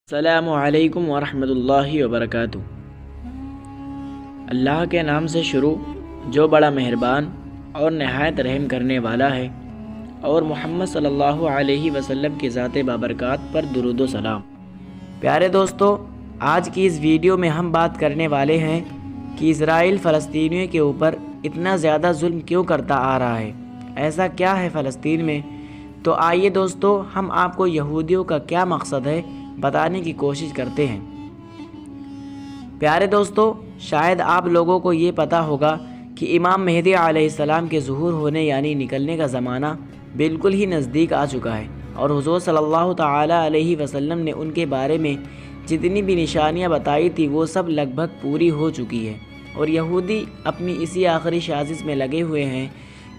السلام علیکم ورحمۃ اللہ وبرکاتہ۔ اللہ کے نام سے شروع جو بڑا مہربان اور نہایت رحم کرنے والا ہے، اور محمد صلی اللہ علیہ وسلم کی ذات بابرکات پر درود و سلام۔ پیارے دوستو، آج کی اس ویڈیو میں ہم بات کرنے والے ہیں کہ اسرائیل فلسطینیوں کے اوپر اتنا زیادہ ظلم کیوں کرتا آ رہا ہے، ایسا کیا ہے فلسطین میں۔ تو آئیے دوستو، ہم آپ کو یہودیوں کا کیا مقصد ہے بتانے کی کوشش کرتے ہیں۔ پیارے دوستو، شاید آپ لوگوں کو یہ پتہ ہوگا کہ امام مہدی علیہ السلام کے ظہور ہونے یعنی نکلنے کا زمانہ بالکل ہی نزدیک آ چکا ہے، اور حضور صلی اللہ تعالیٰ علیہ وسلم نے ان کے بارے میں جتنی بھی نشانیاں بتائی تھی وہ سب لگ بھگ پوری ہو چکی ہے، اور یہودی اپنی اسی آخری سازش میں لگے ہوئے ہیں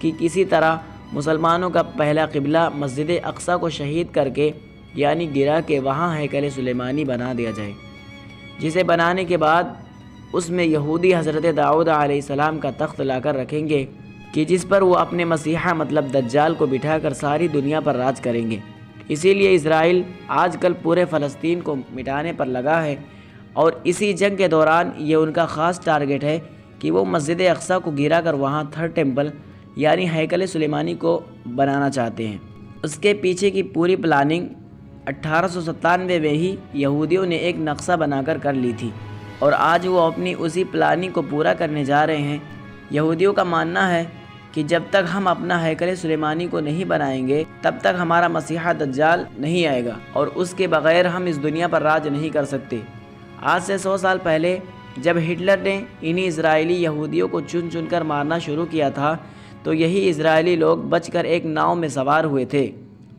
کہ کسی طرح مسلمانوں کا پہلا قبلہ مسجد اقصیٰ کو شہید کر کے یعنی گرا کے وہاں ہیکل سلیمانی بنا دیا جائے، جسے بنانے کے بعد اس میں یہودی حضرت داؤد علیہ السلام کا تخت لا کر رکھیں گے کہ جس پر وہ اپنے مسیحا مطلب دجال کو بٹھا کر ساری دنیا پر راج کریں گے۔ اسی لیے اسرائیل آج کل پورے فلسطین کو مٹانے پر لگا ہے، اور اسی جنگ کے دوران یہ ان کا خاص ٹارگٹ ہے کہ وہ مسجد اقصیٰ کو گرا کر وہاں تھرڈ ٹیمپل یعنی ہیکل سلیمانی کو بنانا چاہتے ہیں۔ اس کے پیچھے کی پوری پلاننگ 1897 میں ہی یہودیوں نے ایک نقشہ بنا کر لی تھی، اور آج وہ اپنی اسی پلاننگ کو پورا کرنے جا رہے ہیں۔ یہودیوں کا ماننا ہے کہ جب تک ہم اپنا ہیکل سلیمانی کو نہیں بنائیں گے تب تک ہمارا مسیحا دجال نہیں آئے گا، اور اس کے بغیر ہم اس دنیا پر راج نہیں کر سکتے۔ آج سے 100 سال پہلے جب ہٹلر نے انہی اسرائیلی یہودیوں کو چن چن کر مارنا شروع کیا تھا، تو یہی اسرائیلی لوگ بچ کر ایک ناؤ میں سوار ہوئے تھے،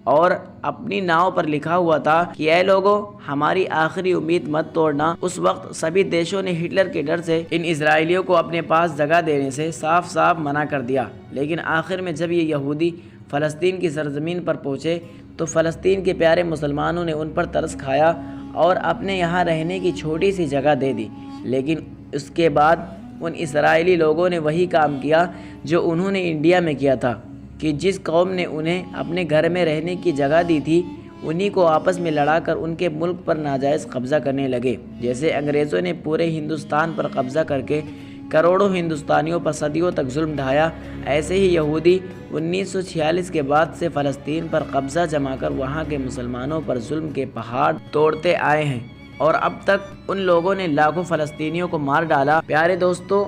اور اپنی ناؤ پر لکھا ہوا تھا کہ اے لوگو، ہماری آخری امید مت توڑنا۔ اس وقت سبھی دیشوں نے ہٹلر کے ڈر سے ان اسرائیلیوں کو اپنے پاس جگہ دینے سے صاف صاف منع کر دیا، لیکن آخر میں جب یہ یہودی فلسطین کی سرزمین پر پہنچے تو فلسطین کے پیارے مسلمانوں نے ان پر ترس کھایا اور اپنے یہاں رہنے کی چھوٹی سی جگہ دے دی۔ لیکن اس کے بعد ان اسرائیلی لوگوں نے وہی کام کیا جو انہوں نے انڈیا میں کیا تھا، کہ جس قوم نے انہیں اپنے گھر میں رہنے کی جگہ دی تھی انہی کو آپس میں لڑا کر ان کے ملک پر ناجائز قبضہ کرنے لگے۔ جیسے انگریزوں نے پورے ہندوستان پر قبضہ کر کے کروڑوں ہندوستانیوں پر صدیوں تک ظلم ڈھایا، ایسے ہی یہودی 1946 کے بعد سے فلسطین پر قبضہ جما کر وہاں کے مسلمانوں پر ظلم کے پہاڑ توڑتے آئے ہیں، اور اب تک ان لوگوں نے لاکھوں فلسطینیوں کو مار ڈالا۔ پیارے دوستو،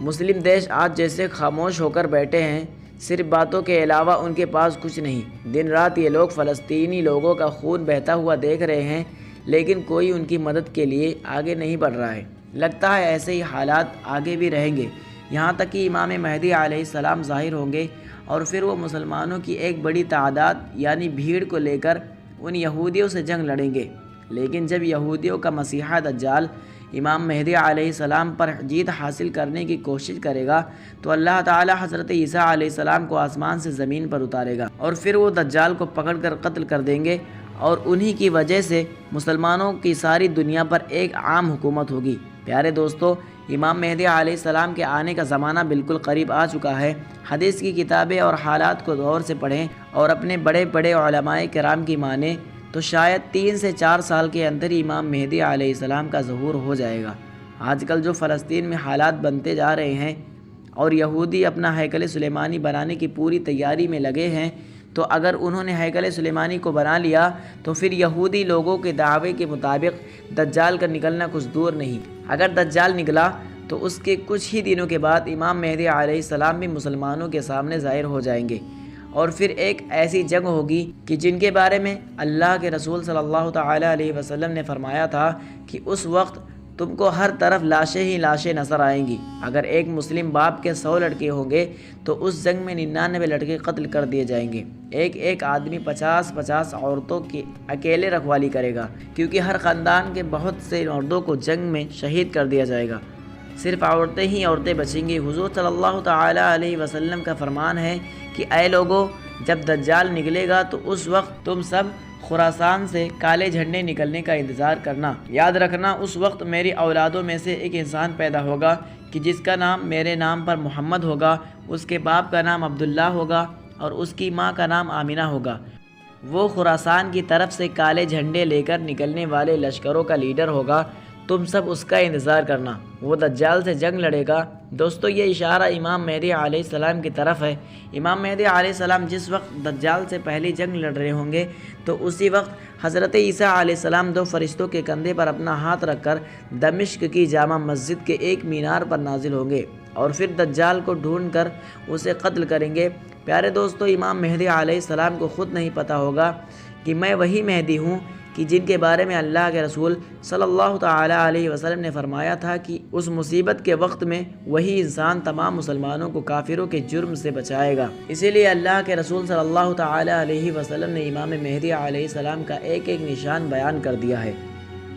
مسلم دیش آج جیسے خاموش ہو کر بیٹھے ہیں، صرف باتوں کے علاوہ ان کے پاس کچھ نہیں۔ دن رات یہ لوگ فلسطینی لوگوں کا خون بہتا ہوا دیکھ رہے ہیں، لیکن کوئی ان کی مدد کے لیے آگے نہیں بڑھ رہا ہے۔ لگتا ہے ایسے ہی حالات آگے بھی رہیں گے، یہاں تک کہ امام مہدی علیہ السلام ظاہر ہوں گے، اور پھر وہ مسلمانوں کی ایک بڑی تعداد یعنی بھیڑ کو لے کر ان یہودیوں سے جنگ لڑیں گے۔ لیکن جب یہودیوں کا مسیحا دجال امام مہدی علیہ السلام پر جیت حاصل کرنے کی کوشش کرے گا تو اللہ تعالی حضرت عیسیٰ علیہ السلام کو آسمان سے زمین پر اتارے گا، اور پھر وہ دجال کو پکڑ کر قتل کر دیں گے، اور انہی کی وجہ سے مسلمانوں کی ساری دنیا پر ایک عام حکومت ہوگی۔ پیارے دوستو، امام مہدی علیہ السلام کے آنے کا زمانہ بالکل قریب آ چکا ہے۔ حدیث کی کتابیں اور حالات کو غور سے پڑھیں اور اپنے بڑے بڑے علماء کرام کی مانیں تو شاید 3 سے 4 سال کے اندر ہی امام مہدی علیہ السلام کا ظہور ہو جائے گا۔ آج کل جو فلسطین میں حالات بنتے جا رہے ہیں اور یہودی اپنا ہیکل سلیمانی بنانے کی پوری تیاری میں لگے ہیں، تو اگر انہوں نے ہیکل سلیمانی کو بنا لیا تو پھر یہودی لوگوں کے دعوے کے مطابق دجال کا نکلنا کچھ دور نہیں۔ اگر دجال نکلا تو اس کے کچھ ہی دنوں کے بعد امام مہدی علیہ السلام بھی مسلمانوں کے سامنے ظاہر ہو جائیں گے، اور پھر ایک ایسی جنگ ہوگی کہ جن کے بارے میں اللہ کے رسول صلی اللہ تعالیٰ علیہ وسلم نے فرمایا تھا کہ اس وقت تم کو ہر طرف لاشیں ہی لاشیں نظر آئیں گی۔ اگر ایک مسلم باپ کے 100 لڑکے ہوں گے تو اس جنگ میں 99 لڑکے قتل کر دیے جائیں گے۔ ایک آدمی 50 عورتوں کی اکیلے رکھوالی کرے گا، کیونکہ ہر خاندان کے بہت سے مردوں کو جنگ میں شہید کر دیا جائے گا، صرف عورتیں ہی عورتیں بچیں گی۔ حضور صلی اللہ تعالیٰ علیہ وسلم کا فرمان ہے کہ اے لوگو، جب دجال نکلے گا تو اس وقت تم سب خراسان سے کالے جھنڈے نکلنے کا انتظار کرنا۔ یاد رکھنا، اس وقت میری اولادوں میں سے ایک انسان پیدا ہوگا کہ جس کا نام میرے نام پر محمد ہوگا، اس کے باپ کا نام عبداللہ ہوگا اور اس کی ماں کا نام آمینہ ہوگا۔ وہ خراسان کی طرف سے کالے جھنڈے لے کر نکلنے والے لشکروں کا لیڈر ہوگا، تم سب اس کا انتظار کرنا، وہ دجال سے جنگ لڑے گا۔ دوستو یہ اشارہ امام مہدی علیہ السلام کی طرف ہے۔ امام مہدی علیہ السلام جس وقت دجال سے پہلی جنگ لڑ رہے ہوں گے تو اسی وقت حضرت عیسیٰ علیہ السلام دو فرشتوں کے کندھے پر اپنا ہاتھ رکھ کر دمشق کی جامع مسجد کے ایک مینار پر نازل ہوں گے اور پھر دجال کو ڈھونڈ کر اسے قتل کریں گے۔ پیارے دوستو امام مہدی علیہ السلام کو خود نہیں پتہ ہوگا کہ میں وہی مہدی ہوں کہ جن کے بارے میں اللہ کے رسول صلی اللہ تعالیٰ علیہ وسلم نے فرمایا تھا کہ اس مصیبت کے وقت میں وہی انسان تمام مسلمانوں کو کافروں کے جرم سے بچائے گا۔ اسی لیے اللہ کے رسول صلی اللہ تعالیٰ علیہ وسلم نے امام مہدی علیہ السلام کا ایک ایک نشان بیان کر دیا ہے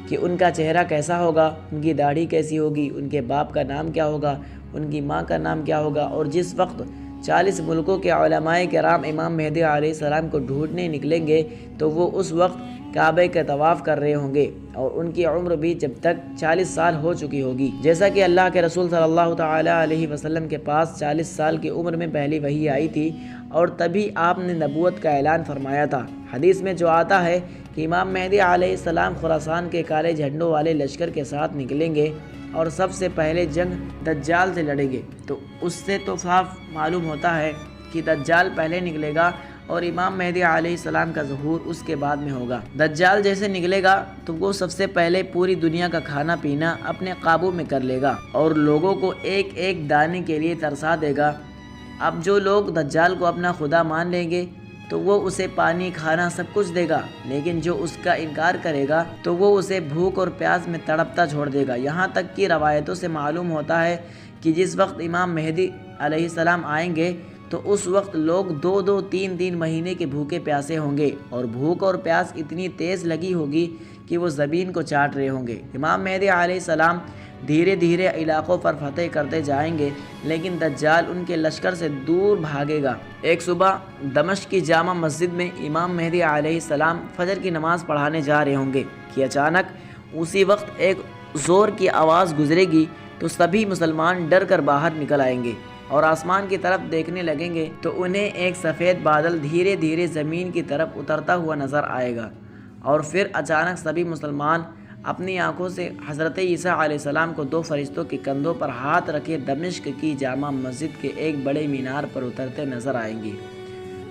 کہ ان کا چہرہ کیسا ہوگا، ان کی داڑھی کیسی ہوگی، ان کے باپ کا نام کیا ہوگا، ان کی ماں کا نام کیا ہوگا۔ اور جس وقت 40 ملکوں کے علماء کرام امام مہدی علیہ السلام کو ڈھونڈنے نکلیں گے تو وہ اس وقت کعبہ کا طواف کر رہے ہوں گے اور ان کی عمر بھی جب تک 40 سال ہو چکی ہوگی، جیسا کہ اللہ کے رسول صلی اللہ تعالیٰ علیہ وسلم کے پاس 40 سال کی عمر میں پہلی وحی آئی تھی اور تبھی آپ نے نبوت کا اعلان فرمایا تھا۔ حدیث میں جو آتا ہے کہ امام مہدی علیہ السلام خراسان کے کالے جھنڈوں والے لشکر کے ساتھ نکلیں گے اور سب سے پہلے جنگ دجال سے لڑیں گے، تو اس سے تو صاف معلوم ہوتا ہے کہ دجال پہلے نکلے گا اور امام مہدی علیہ السلام کا ظہور اس کے بعد میں ہوگا۔ دجال جیسے نکلے گا تو وہ سب سے پہلے پوری دنیا کا کھانا پینا اپنے قابو میں کر لے گا اور لوگوں کو ایک ایک دانے کے لیے ترسا دے گا۔ اب جو لوگ دجال کو اپنا خدا مان لیں گے تو وہ اسے پانی کھانا سب کچھ دے گا، لیکن جو اس کا انکار کرے گا تو وہ اسے بھوک اور پیاس میں تڑپتا چھوڑ دے گا۔ یہاں تک کہ روایتوں سے معلوم ہوتا ہے کہ جس وقت امام مہدی علیہ السلام آئیں گے تو اس وقت لوگ 2-3 مہینے کے بھوکے پیاسے ہوں گے اور بھوک اور پیاس اتنی تیز لگی ہوگی کہ وہ زمین کو چاٹ رہے ہوں گے۔ امام مہدی علیہ السلام دھیرے دھیرے علاقوں پر فتح کرتے جائیں گے، لیکن دجال ان کے لشکر سے دور بھاگے گا۔ ایک صبح دمشق کی جامع مسجد میں امام مہدی علیہ السلام فجر کی نماز پڑھانے جا رہے ہوں گے کہ اچانک اسی وقت ایک زور کی آواز گزرے گی تو سبھی مسلمان ڈر کر باہر نکل آئیں گے اور آسمان کی طرف دیکھنے لگیں گے تو انہیں ایک سفید بادل دھیرے دھیرے زمین کی طرف اترتا ہوا نظر آئے گا اور پھر اچانک سبھی مسلمان اپنی آنکھوں سے حضرت عیسیٰ علیہ السلام کو دو فرشتوں کے کندھوں پر ہاتھ رکھے دمشق کی جامع مسجد کے ایک بڑے مینار پر اترتے نظر آئیں گے۔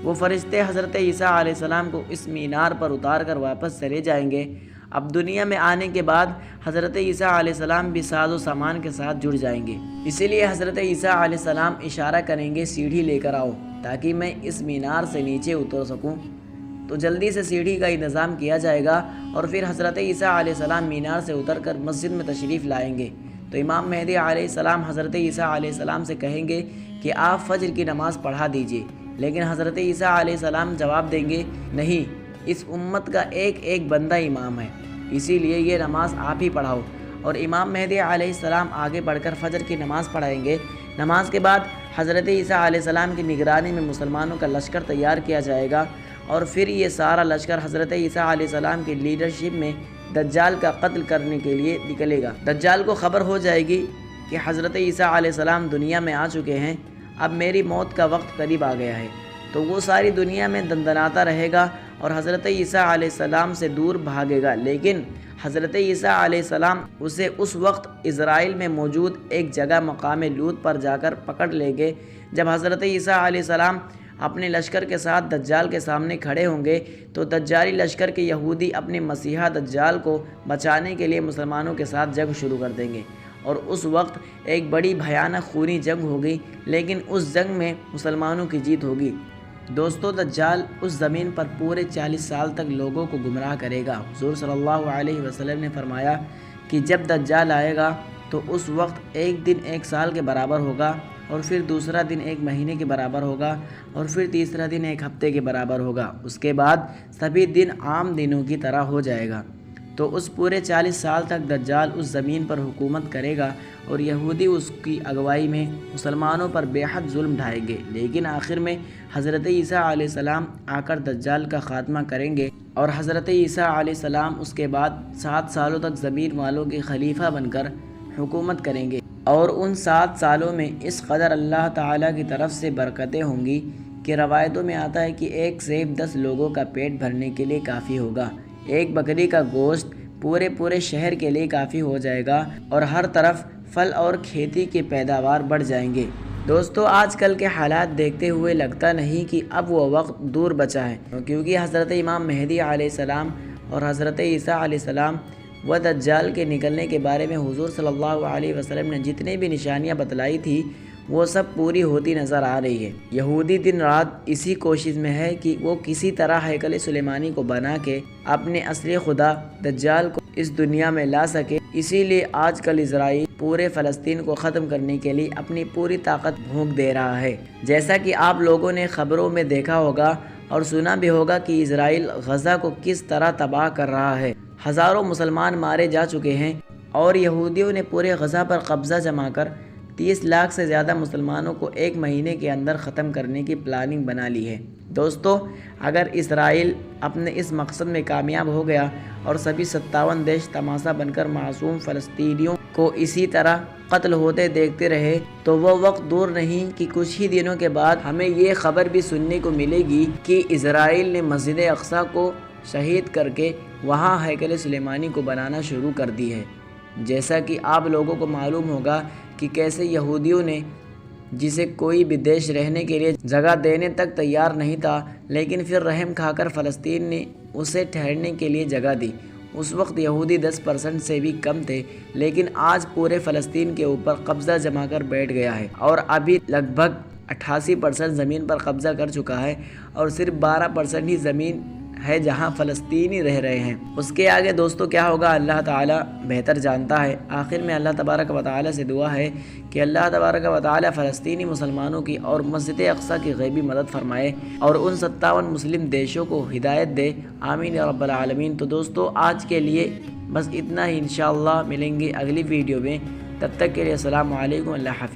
وہ فرشتے حضرت عیسیٰ علیہ السلام کو اس مینار پر اتار کر واپس چلے جائیں گے۔ اب دنیا میں آنے کے بعد حضرت عیسیٰ علیہ السلام بھی ساز و سامان کے ساتھ جڑ جائیں گے، اسی لیے حضرت عیسیٰ علیہ السلام اشارہ کریں گے سیڑھی لے کر آؤ تاکہ میں اس مینار سے نیچے اتر سکوں، تو جلدی سے سیڑھی کا انتظام کیا جائے گا اور پھر حضرت عیسیٰ علیہ السلام مینار سے اتر کر مسجد میں تشریف لائیں گے۔ تو امام مہدی علیہ السلام حضرت عیسیٰ علیہ السلام سے کہیں گے کہ آپ فجر کی نماز پڑھا دیجئے، لیکن حضرت عیسیٰ علیہ السلام جواب دیں گے نہیں، اس امت کا ایک ایک بندہ امام ہے، اسی لیے یہ نماز آپ ہی پڑھاؤ۔ اور امام مہدی علیہ السلام آگے بڑھ کر فجر کی نماز پڑھائیں گے۔ نماز کے بعد حضرت عیسیٰ علیہ السلام کی نگرانی میں مسلمانوں کا لشکر تیار کیا جائے گا اور پھر یہ سارا لشکر حضرت عیسیٰ علیہ السلام کی لیڈرشپ میں دجال کا قتل کرنے کے لیے نکلے گا۔ دجال کو خبر ہو جائے گی کہ حضرت عیسیٰ علیہ السلام دنیا میں آ چکے ہیں، اب میری موت کا وقت قریب آ گیا ہے، تو وہ ساری دنیا میں دندناتا رہے گا اور حضرت عیسیٰ علیہ السلام سے دور بھاگے گا، لیکن حضرت عیسیٰ علیہ السلام اسے اس وقت اسرائیل میں موجود ایک جگہ مقام لوط پر جا کر پکڑ لیں گے۔ جب حضرت عیسیٰ علیہ السلام اپنے لشکر کے ساتھ دجال کے سامنے کھڑے ہوں گے تو دجالی لشکر کے یہودی اپنے مسیحا دجال کو بچانے کے لیے مسلمانوں کے ساتھ جنگ شروع کر دیں گے اور اس وقت ایک بڑی بھیانک خونی جنگ ہوگی، لیکن اس جنگ میں مسلمانوں کی جیت ہوگی۔ دوستو دجال اس زمین پر پورے 40 سال تک لوگوں کو گمراہ کرے گا۔ حضور صلی اللہ علیہ وسلم نے فرمایا کہ جب دجال آئے گا تو اس وقت ایک دن ایک سال کے برابر ہوگا اور پھر دوسرا دن ایک مہینے کے برابر ہوگا اور پھر تیسرا دن ایک ہفتے کے برابر ہوگا، اس کے بعد سبھی دن عام دنوں کی طرح ہو جائے گا۔ تو اس پورے 40 سال تک دجال اس زمین پر حکومت کرے گا اور یہودی اس کی اگوائی میں مسلمانوں پر بے حد ظلم ڈھائیں گے، لیکن آخر میں حضرت عیسیٰ علیہ السلام آ کر دجال کا خاتمہ کریں گے اور حضرت عیسیٰ علیہ السلام اس کے بعد 7 سالوں تک زمین والوں کے خلیفہ بن کر حکومت کریں گے اور ان 7 سالوں میں اس قدر اللہ تعالیٰ کی طرف سے برکتیں ہوں گی کہ روایتوں میں آتا ہے کہ ایک سیب 10 لوگوں کا پیٹ بھرنے کے لیے کافی ہوگا، ایک بکری کا گوشت پورے شہر کے لیے کافی ہو جائے گا، اور ہر طرف پھل اور کھیتی کی پیداوار بڑھ جائیں گے۔ دوستو، آج کل کے حالات دیکھتے ہوئے لگتا نہیں کہ اب وہ وقت دور بچا ہے، کیونکہ حضرت امام مہدی علیہ السلام اور حضرت عیسیٰ علیہ السلام و دجال کے نکلنے کے بارے میں حضور صلی اللہ علیہ وسلم نے جتنے بھی نشانیاں بتلائی تھی وہ سب پوری ہوتی نظر آ رہی ہے۔ یہودی دن رات اسی کوشش میں ہے کہ وہ کسی طرح ہیکل سلیمانی کو بنا کے اپنے اصلی خدا دجال کو اس دنیا میں لا سکے۔ اسی لیے آج کل اسرائیل پورے فلسطین کو ختم کرنے کے لیے اپنی پوری طاقت بھونک دے رہا ہے۔ جیسا کہ آپ لوگوں نے خبروں میں دیکھا ہوگا اور سنا بھی ہوگا کہ اسرائیل غزہ کو کس طرح تباہ کر رہا ہے۔ ہزاروں مسلمان مارے جا چکے ہیں اور یہودیوں نے پورے غزہ پر قبضہ جما کر 30 لاکھ سے زیادہ مسلمانوں کو ایک مہینے کے اندر ختم کرنے کی پلاننگ بنا لی ہے۔ دوستو، اگر اسرائیل اپنے اس مقصد میں کامیاب ہو گیا اور سبھی 57 دیش تماشا بن کر معصوم فلسطینیوں کو اسی طرح قتل ہوتے دیکھتے رہے تو وہ وقت دور نہیں کہ کچھ ہی دنوں کے بعد ہمیں یہ خبر بھی سننے کو ملے گی کہ اسرائیل نے مسجد اقصی کو شہید کر کے وہاں ہیکل سلیمانی کو بنانا شروع کر دی ہے۔ جیسا کہ آپ لوگوں کو معلوم ہوگا کہ کیسے یہودیوں نے، جسے کوئی بھی دیش رہنے کے لیے جگہ دینے تک تیار نہیں تھا، لیکن پھر رحم کھا کر فلسطین نے اسے ٹھہرنے کے لیے جگہ دی۔ اس وقت یہودی 10% سے بھی کم تھے، لیکن آج پورے فلسطین کے اوپر قبضہ جما کر بیٹھ گیا ہے اور ابھی لگ بھگ 88% زمین پر قبضہ کر چکا ہے، اور صرف 12% ہی زمین ہے جہاں فلسطینی رہ رہے ہیں۔ اس کے آگے دوستو کیا ہوگا اللہ تعالیٰ بہتر جانتا ہے۔ آخر میں اللہ تبارک و تعالیٰ سے دعا ہے کہ اللہ تبارک و تعالیٰ فلسطینی مسلمانوں کی اور مسجد اقصی کی غیبی مدد فرمائے اور ان 57 مسلم دیشوں کو ہدایت دے، آمین یا رب العالمین۔ تو دوستو، آج کے لیے بس اتنا ہی، انشاءاللہ ملیں گے اگلی ویڈیو میں۔ تب تک کے لیے السلام علیکم، اللہ حافظ۔